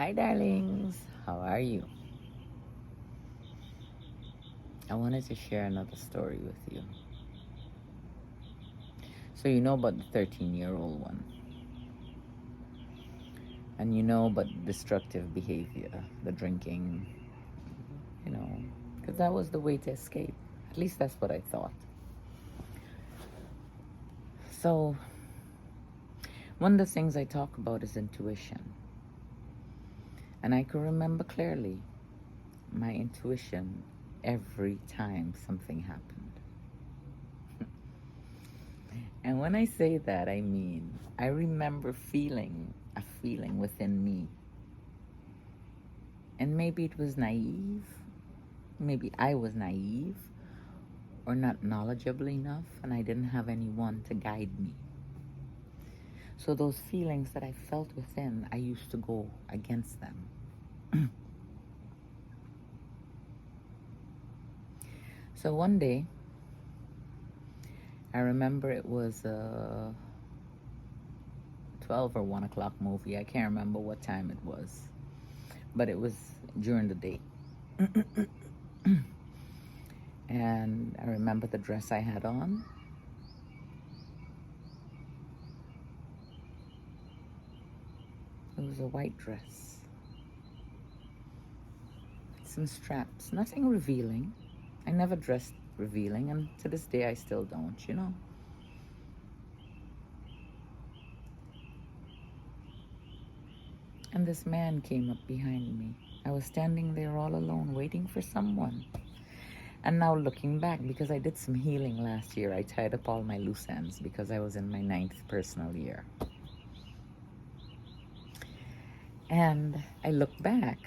Hi, darlings. How are you? I wanted to share another story with you. So, you know about the 13-year-old one, and you know about destructive behavior, the drinking, you know, because that was the way to escape. At least that's what I thought. So, one of the things I talk about is intuition. And I can remember clearly my intuition every time something happened. And when I say that, I mean, I remember feeling a feeling within me. And maybe it was naive. Maybe I was naive or not knowledgeable enough, and I didn't have anyone to guide me. So those feelings that I felt within, I used to go against them. So one day, I remember it was a 12 or 1 o'clock movie. I can't remember what time it was, but it was during the day. And I remember the dress I had on. It was a white dress. Some straps, nothing revealing. I never dressed revealing, and to this day I still don't. And this man came up behind me. I was standing there all alone, waiting for someone. And now looking back, because I did some healing last year, I tied up all my loose ends because I was in my 9th personal year. And I looked back,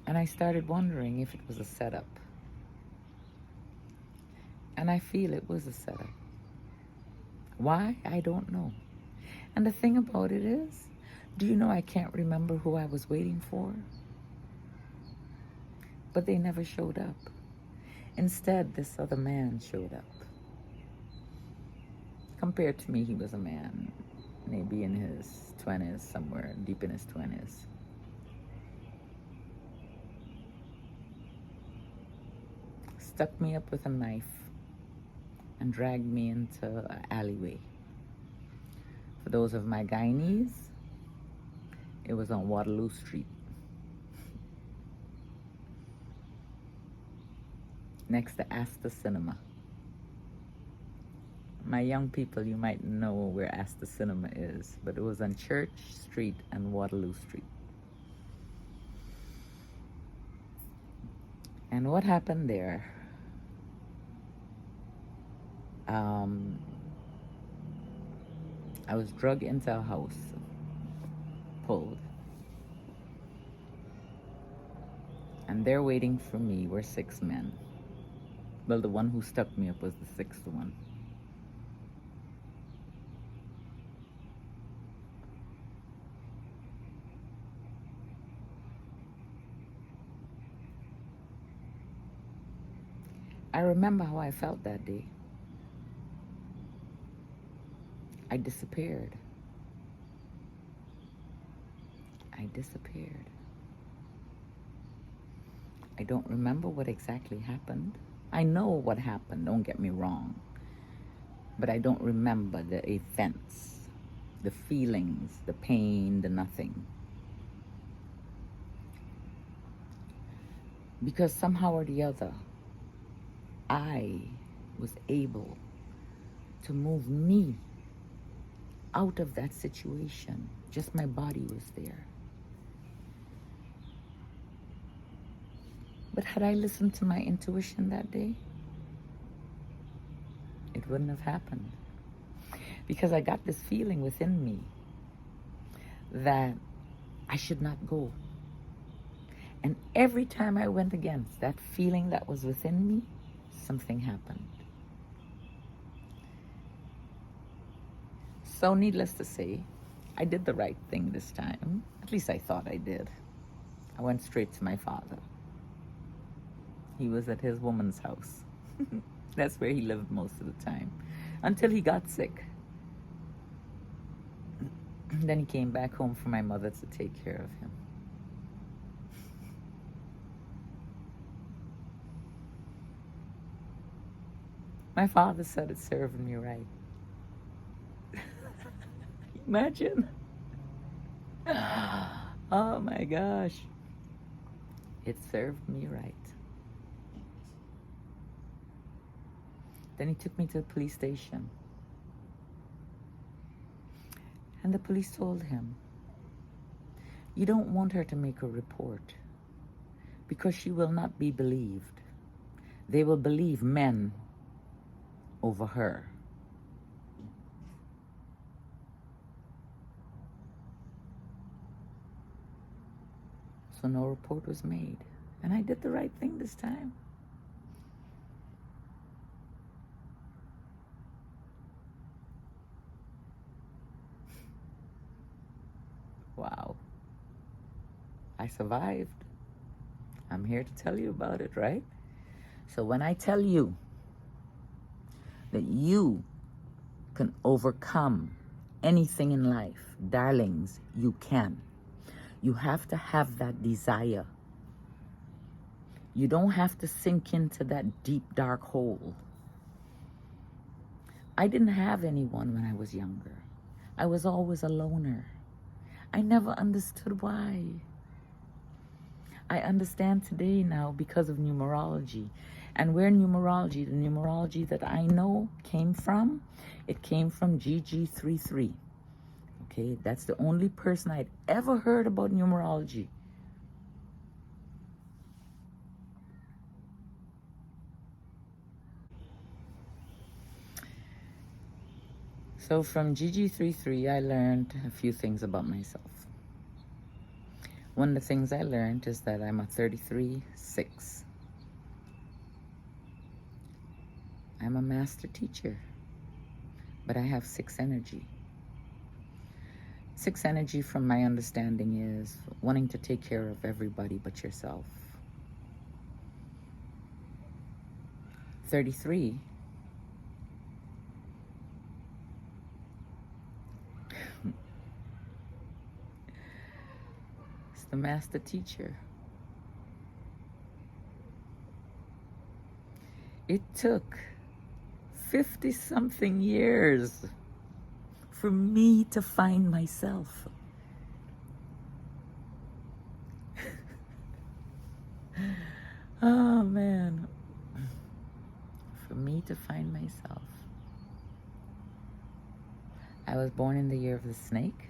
and I started wondering if it was a setup. And I feel it was a setup. Why? I don't know. And the thing about it is, do you know I can't remember who I was waiting for? But they never showed up. Instead, this other man showed up. Compared to me, he was a man, maybe in his 20s, somewhere deep in his 20s. Stuck me up with a knife and dragged me into an alleyway. For those of my Guyanese, it was on Waterloo Street, next to Astor Cinema. My young people, you might know where Astor Cinema is, but it was on Church Street and Waterloo Street. And what happened there? I was drugged into a house, pulled. And there waiting for me were 6 men. Well, the one who stuck me up was the 6th one. I remember how I felt that day. I disappeared. I disappeared. I don't remember what exactly happened. I know what happened, don't get me wrong. But I don't remember the events, the feelings, the pain, the nothing. Because somehow or the other, I was able to move me out of that situation. Just my body was there. But had I listened to my intuition that day, it wouldn't have happened. Because I got this feeling within me that I should not go. And every time I went against that feeling that was within me, something happened. So needless to say, I did the right thing this time. At least I thought I did. I went straight to my father. He was at his woman's house. That's where he lived most of the time, until he got sick. Then he came back home for my mother to take care of him. My father said it served me right. Imagine. Oh my gosh. It served me right. Then he took me to the police station. And the police told him, "You don't want her to make a report because she will not be believed. They will believe men over her." So no report was made. And I did the right thing this time. Wow. I survived. I'm here to tell you about it, right? So when I tell you that you can overcome anything in life, darlings, you can. You have to have that desire. You don't have to sink into that deep, dark hole. I didn't have anyone when I was younger. I was always a loner. I never understood why. I understand today now because of numerology. And where numerology, the numerology that I know came from, it came from GG33. Okay, that's the only person I'd ever heard about numerology. So from GG33, I learned a few things about myself. One of the things I learned is that I'm a 33-6. I'm a master teacher, but I have 6 energy. 6 energy, from my understanding, is wanting to take care of everybody but yourself. 33 is the master teacher. It took 50-something years for me to find myself. Oh man. For me to find myself. I was born in the year of the snake.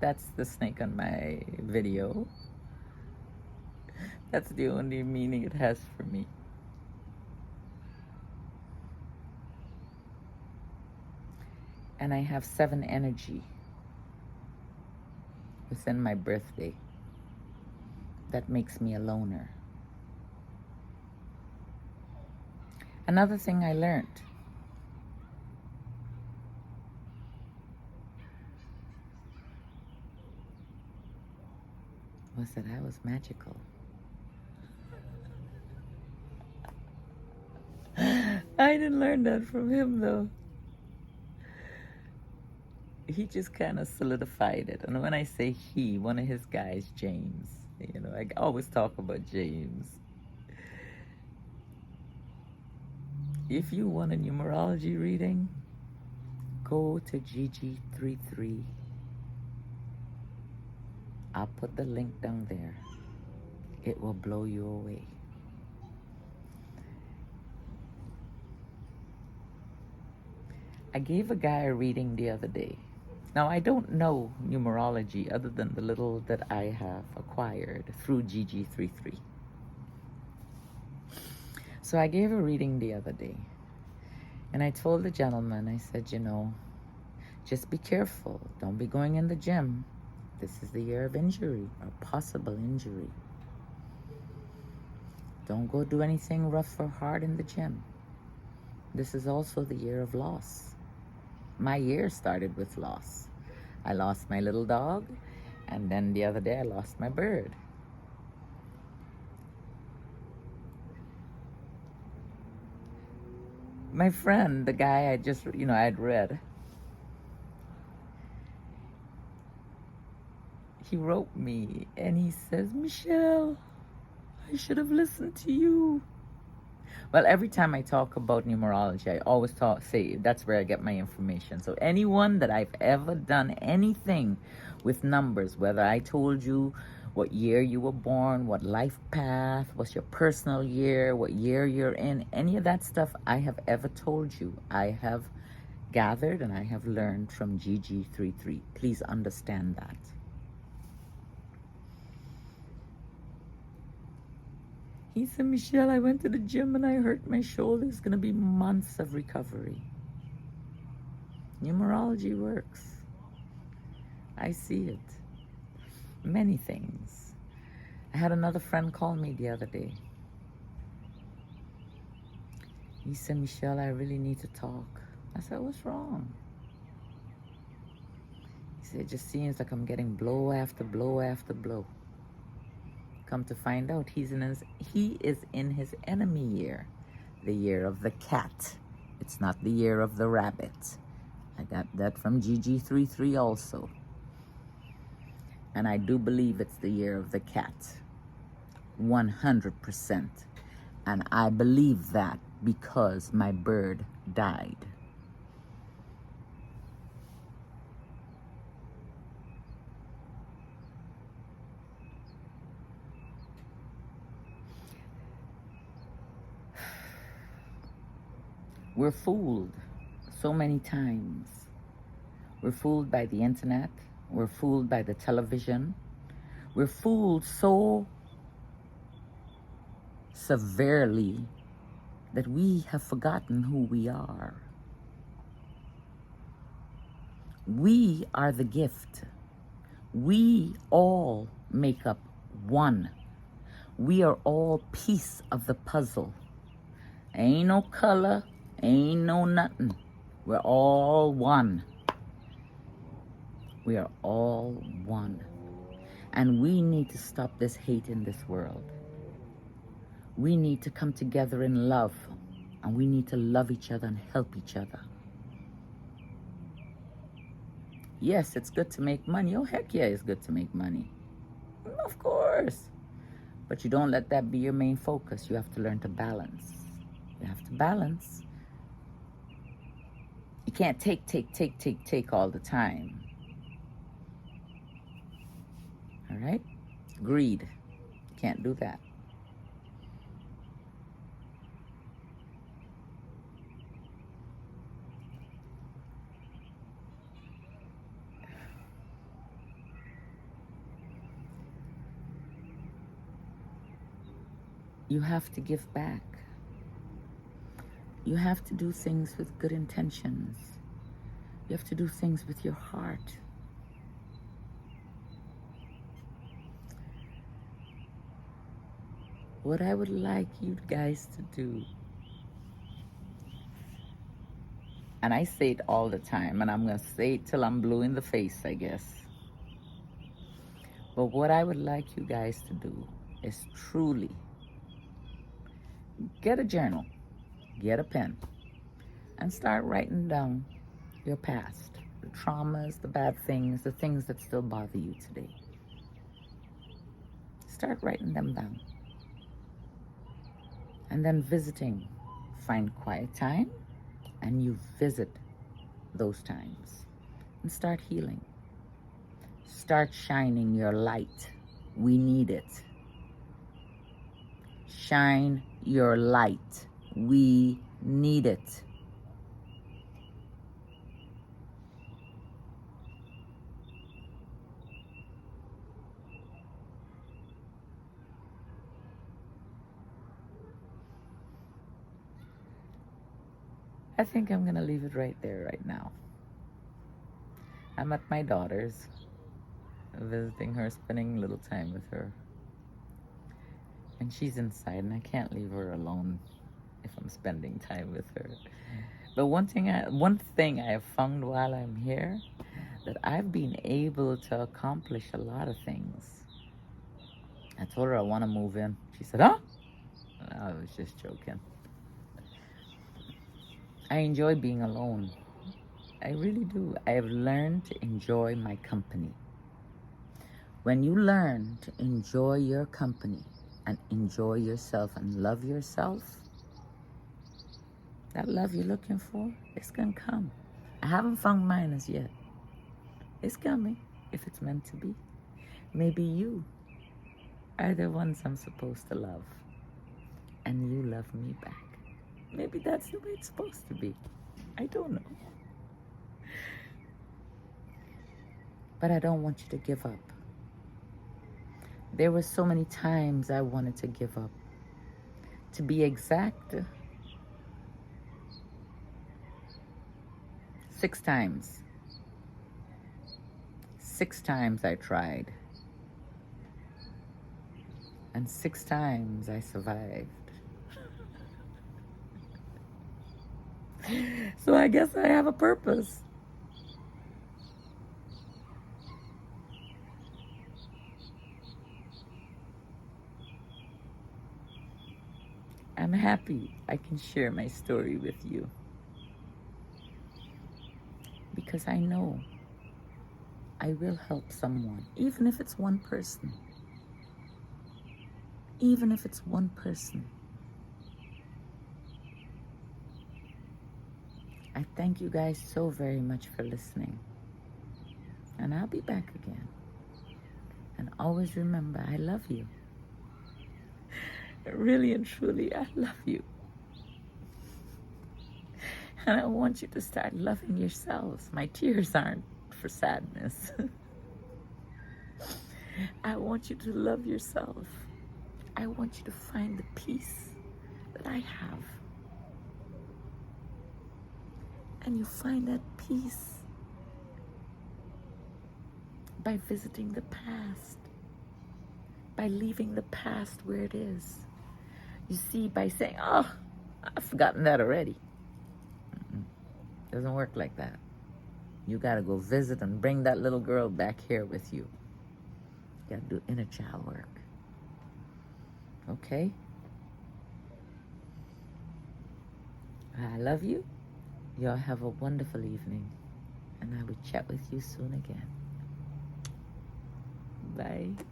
That's the snake on my video. That's the only meaning it has for me. And I have 7 energy within my birthday. That makes me a loner. Another thing I learned was that I was magical. I didn't learn that from him though. He just kind of solidified it. And when I say he, one of his guys, James, you know, I always talk about James. If you want a numerology reading, go to GG33. I'll put the link down there. It will blow you away. I gave a guy a reading the other day. Now, I don't know numerology other than the little that I have acquired through GG33. So I gave a reading the other day. And I told the gentleman, I said, you know, just be careful. Don't be going in the gym. This is the year of injury or possible injury. Don't go do anything rough or hard in the gym. This is also the year of loss. My year started with loss. I lost my little dog, and then the other day I lost my bird. My friend, the guy I just, I'd read, he wrote me and he says, Michelle, I should have listened to you. Well, every time I talk about numerology, I always say that's where I get my information. So anyone that I've ever done anything with numbers, whether I told you what year you were born, what life path, what's your personal year, what year you're in, any of that stuff I have ever told you, I have gathered and I have learned from GG33. Please understand that. He said, Michelle, I went to the gym and I hurt my shoulder. It's going to be months of recovery. Numerology works. I see it. Many things. I had another friend call me the other day. He said, Michelle, I really need to talk. I said, what's wrong? He said, it just seems like I'm getting blow after blow after blow. Come to find out, he is in his enemy year, the year of the cat. It's not the year of the rabbit. I got that from GG33 also. And I do believe it's the year of the cat. 100%. And I believe that because my bird died. We're fooled so many times. We're fooled by the internet. We're fooled by the television. We're fooled so severely that we have forgotten who we are. We are the gift. We all make up one. We are all piece of the puzzle. Ain't no color, ain't no nothing. We're all one. We are all one. And we need to stop this hate in this world. We need to come together in love. And we need to love each other and help each other. Yes, it's good to make money. Oh, heck yeah, it's good to make money. Of course. But you don't let that be your main focus. You have to learn to balance. You have to balance. You can't take all the time. All right? Greed. Can't do that. You have to give back. You have to do things with good intentions. You have to do things with your heart. What I would like you guys to do, and I say it all the time, and I'm going to say it till I'm blue in the face, I guess. But what I would like you guys to do is truly get a journal, get a pen, and start writing down your past, the traumas, the bad things, the things that still bother you today. Start writing them down. And then visiting. Find quiet time and you visit those times and start healing. Start shining your light. We need it. Shine your light. We need it. I think I'm going to leave it right there right now. I'm at my daughter's, visiting her, spending a little time with her. And she's inside and I can't leave her alone if I'm spending time with her. But one thing I have found while I'm here, that I've been able to accomplish a lot of things. I told her I want to move in. She said, huh? I was just joking. I enjoy being alone. I really do. I have learned to enjoy my company. When you learn to enjoy your company and enjoy yourself and love yourself, that love you're looking for, it's going to come. I haven't found mine as yet. It's coming if it's meant to be. Maybe you are the ones I'm supposed to love, and you love me back. Maybe that's the way it's supposed to be. I don't know. But I don't want you to give up. There were so many times I wanted to give up. To be exact, 6 times. 6 times I tried. And 6 times I survived. So I guess I have a purpose. I'm happy I can share my story with you. Because I know I will help someone, even if it's one person. Even if it's one person. I thank you guys so very much for listening. And I'll be back again. And always remember, I love you. Really and truly, I love you. And I want you to start loving yourselves. My tears aren't for sadness. I want you to love yourself. I want you to find the peace that I have. And you find that peace by visiting the past, by leaving the past where it is. You see, by saying, oh, I've forgotten that already. Doesn't work like that. You got to go visit and bring that little girl back here with you. You got to do inner child work. Okay? I love you. Y'all have a wonderful evening. And I will chat with you soon again. Bye.